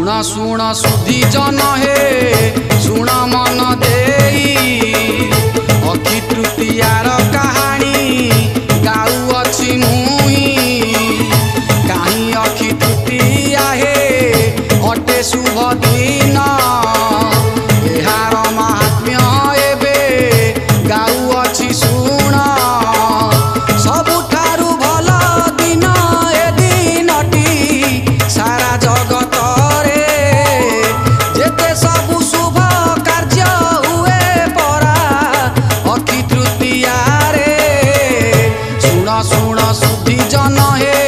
शुण सुधी जन हे शुण मन देई अखि तृतीयार कहानी गाउअछि मुई काहीं अखि तृतीया हे अटे शुभ दिन एहार महात्म्य एबे गाउअछि शुण सबुठारु भल दिन ए दिनटी सारा जगत जेते सबु शुभ कार्य हुए परा अखि तृतीया रे शुण शुण सुधी जन हे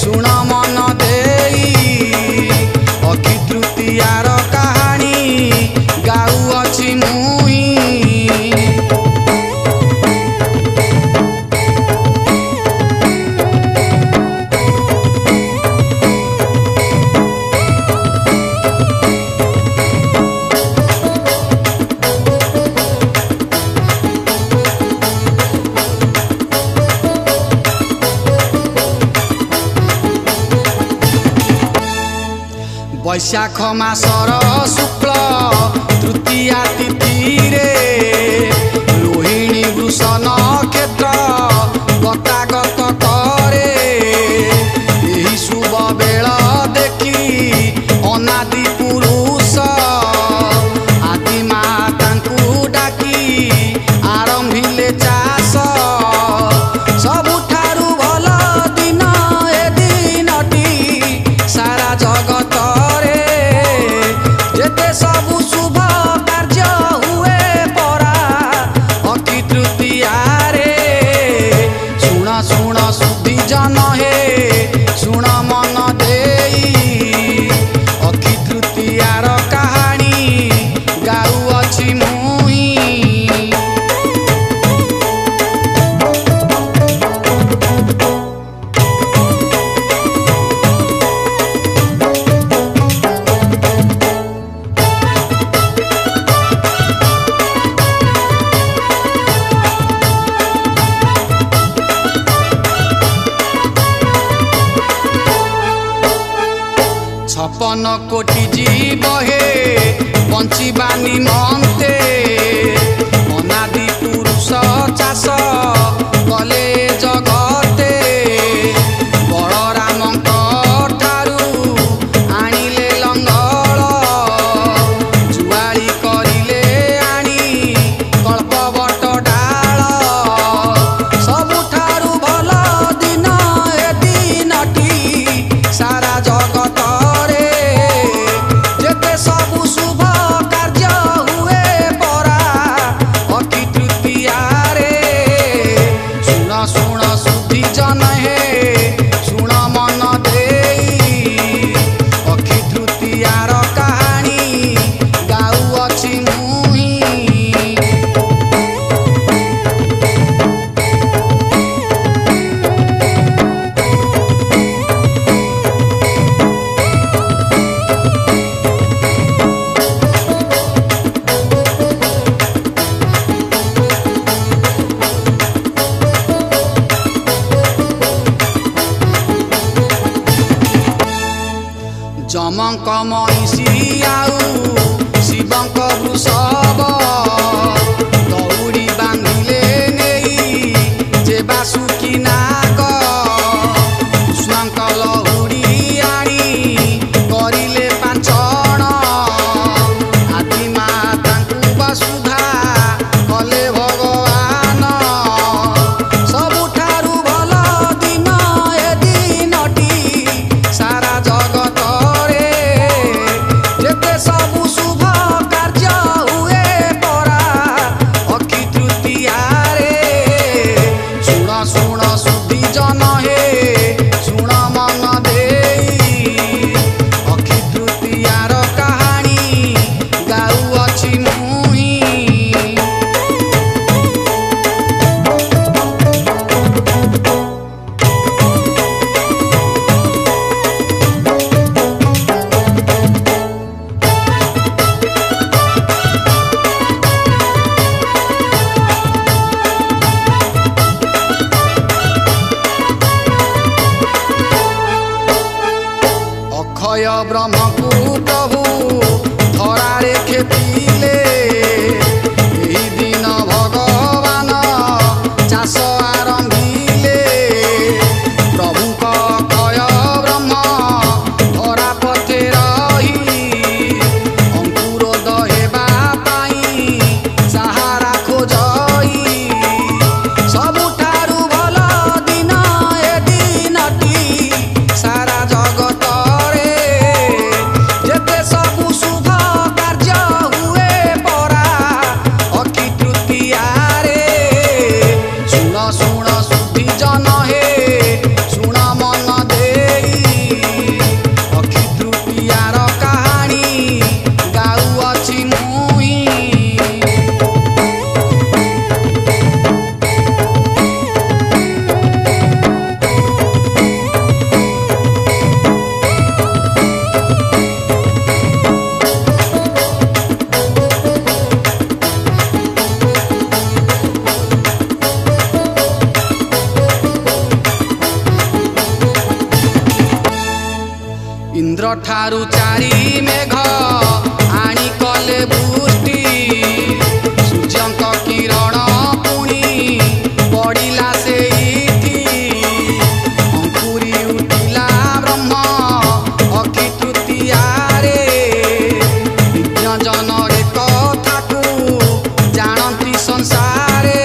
शुण मन देई अखि तृतीयार कहानी गाउअछि मुई। वैशाख मासर शुक्ल तृतीया तिथि रे रोहिणी वृष नक्षत्र गतागत करे एही शुभ बेल देखी अनादि पुरुष आदि मातांकु डाकी आरंभिले चाष सबुठारु भल दिन ए दिनटी सारा जगत जेते सबु शुभ कार्य हुए परा अखि तृतीया रे शुण शुण सुधी जन हे शुण मन देई अखि तृतीयार कहानी गाउअछि मुई। छपन कोटि जीव हे बंचिबा निमंते अनादि पुरुष चाष कले जगते बलरामंक ठारू आनिले लंगल जुआली करिले आनी कल्पवट डाल सबुठारु भल दिन ए दिनटी सारा जगत सबु शुभ कार्य हुए परा अखि तृतीया रे शुण शुण सुधी जन हे शुण मन देई अखि तृतीयार कहानी गाउअछि मुई। जमंक महिषी आउ शिवंक वृषभ दौड़ी बांधिले नेई जे बासुकी नाग कृष्णंक लहुड़ी आनी करिले पांचण आदि मातांकु वसुधा कले भगवान सबुठारु भल दिन ए दिनटी सारा जगत जेते सबु शुभ कार्य हुए अभय ब्रह्म को प्रभु धरारे खेपिले एही दिन भगवान चाष आरंभिले प्रभु कय ब्रह्म धरा पथे रही अंकुर दहेबा पाई सहारा खोजई सबुठारु भल दिन ए दिनटी सारा जगत रे जेते सबु शुभ कार्य हुए परा अखि तृतीया रे सुन सुन सुधी जन हे सुन मन देई अखि तृतीयार कहानी गाउअछि मुई इंद्र ठारू चारी मेघ आनी कले बृष्टि सूर्यंक किरण पुणी पड़िला सेठी अंकुरी उठिला ब्रह्म अखि तृतीया रे विज्ञ जन रे कथा को जानती संसारे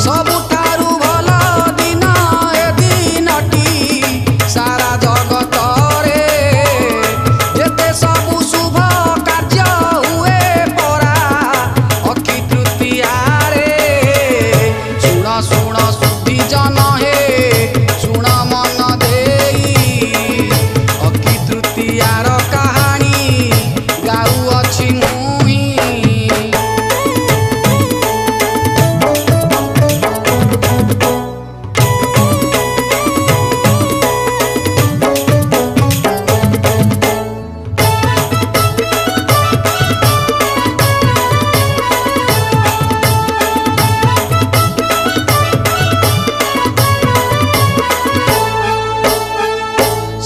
सबुठारु भल दिन ए दिनटी सारा जगत जेते सबु शुभ कार्य हुए परा अखि तृतीया रे सुण सुण सुधी जन हे सुण मन देई अखि तृतीयार कहानी गाउअछि मुई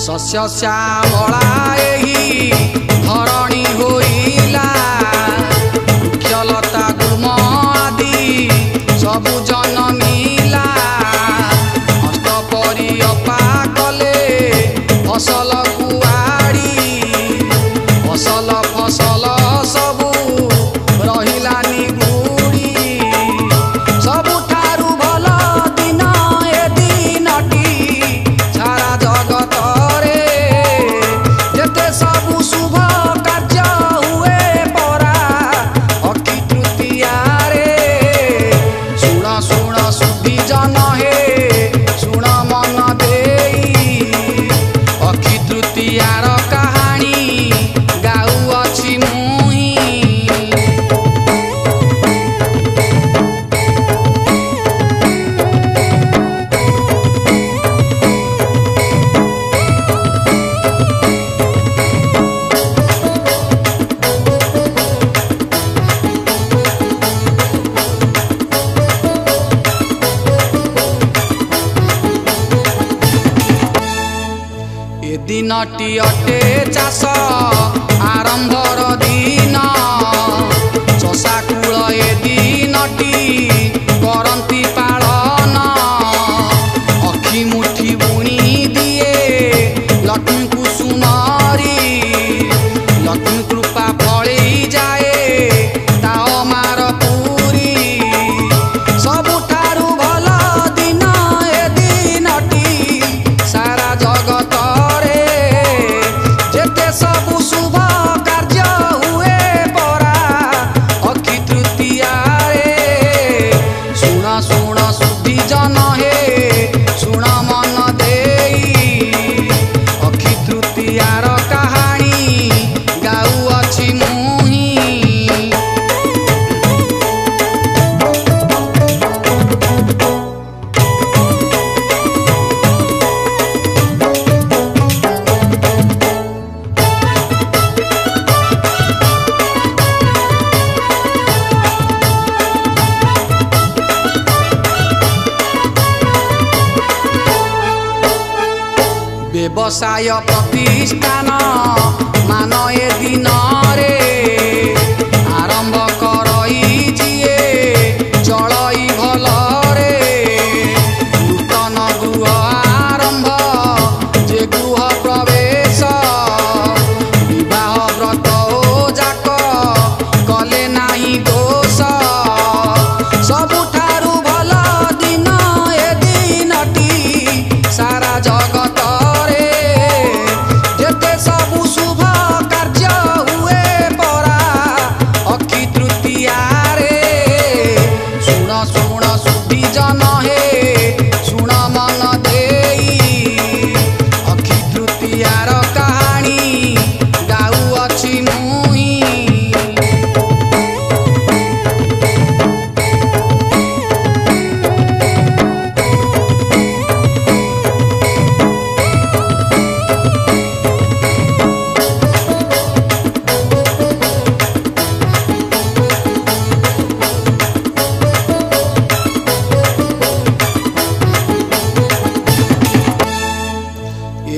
शस्य श्यामला एही धरणी होइला वृक्षलता गुम आदि सबु जनमिला अष्टपरी अपा कले फसल कुआड़ी फसल फसल सबु रहिला निगुड़ी सबुठारु भल दिन ए दिनटी सारा जगत जेते सबु शुभ कार्य हुए परा अखि तृतीया रे सुण सुण सुधी जन हे सुण मन देई अखि तृतीयार कहानी गाउअछि मुई ए दिनटी अटे चाष आरंभर दिन चषाकूल ए दिनटी करंती पालन अखि मुठी बुणी दिए लक्ष्मी कुसुमरी लक्ष्मी कृपा फळेई जाए ताओ मार पुरी सबुठारु भल दिन ए दिनटी सारा जगत जेते सबु शुभ कार्य हुए परा अखि तृतीया रे ବ୍ୟବସାୟ ପ୍ରତିଷ୍ଠାନ ମାନ ଏ ଦିନରେ ଆରମ୍ଭ କରଇ ଯିଏ ଚଳଇ ଭଲରେ ନୂତନ ଗୃହ ଆରମ୍ଭ ଯେ ଗୃହ ପ୍ରବେଶ ବିବାହ ବ୍ରତ ଯାକ କଲେ ନାହିଁ ଦୋଷ ସବୁଠାରୁ ଭଲ ଦିନ ଏ ଦିନଟି ସାରା ଜଗତରେ ଯେତେ ସବୁ ଶୁଭ କାର୍ଯ୍ୟ ହୁଏ ପରା ଅକ୍ଷି ତୃତୀୟାରେ ଶୁଣ ଶୁଣ ସୁଧୀ ଜନ ହେ ଶୁଣ ମନ ଦେଇ ଅକ୍ଷି ତୃତୀୟାର କାହାଣୀ ଗାଉଅଛି ମୁହିଁ।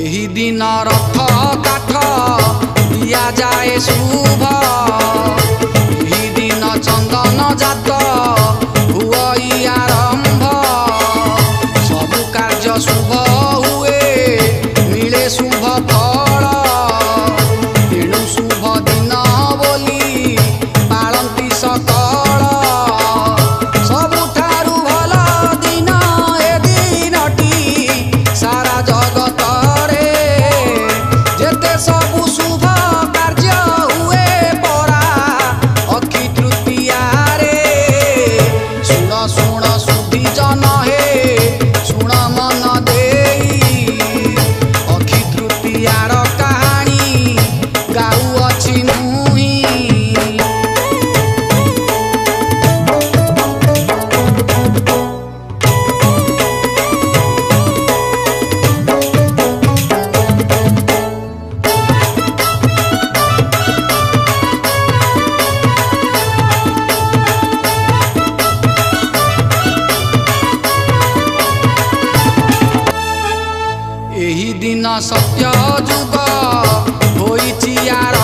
ଏହି ଦିନ ରଥ କାଠ ଦିଆଯାଏ ଶୁଭ ଏହି ଦିନ ଚନ୍ଦନ ଜାତ ହୁଅଇ ଆରମ୍ଭ ସବୁ କାର୍ଯ୍ୟ ଶୁଭ ହୁଏ ମିଳେ ଶୁଭ ଫଳ ତେଣୁ ଶୁଭ ଦିନ ବୋଲି ପାଳନ୍ତି ସକଳ ସବୁଠାରୁ ଭଲ ଦିନ ଏ ଦିନଟି ସାରା ଜଗତରେ ଯେତେ ସବୁ ଶୁଭ କାର୍ଯ୍ୟ ହୁଏ ପରା ଅକ୍ଷି ତୃତୀୟାରେ ଶୁଣ ଶୁଣ ସୁଧୀ ଜନ ହେ ଶୁଣ ମନ ଦେଇ ଅକ୍ଷି ତୃତୀୟାର କାହାଣୀ ଗାଉଅଛି ମୁହିଁ। ଏହି ଦିନ ସତ୍ୟ ଯୁଗ ହୋଇଛି ଆର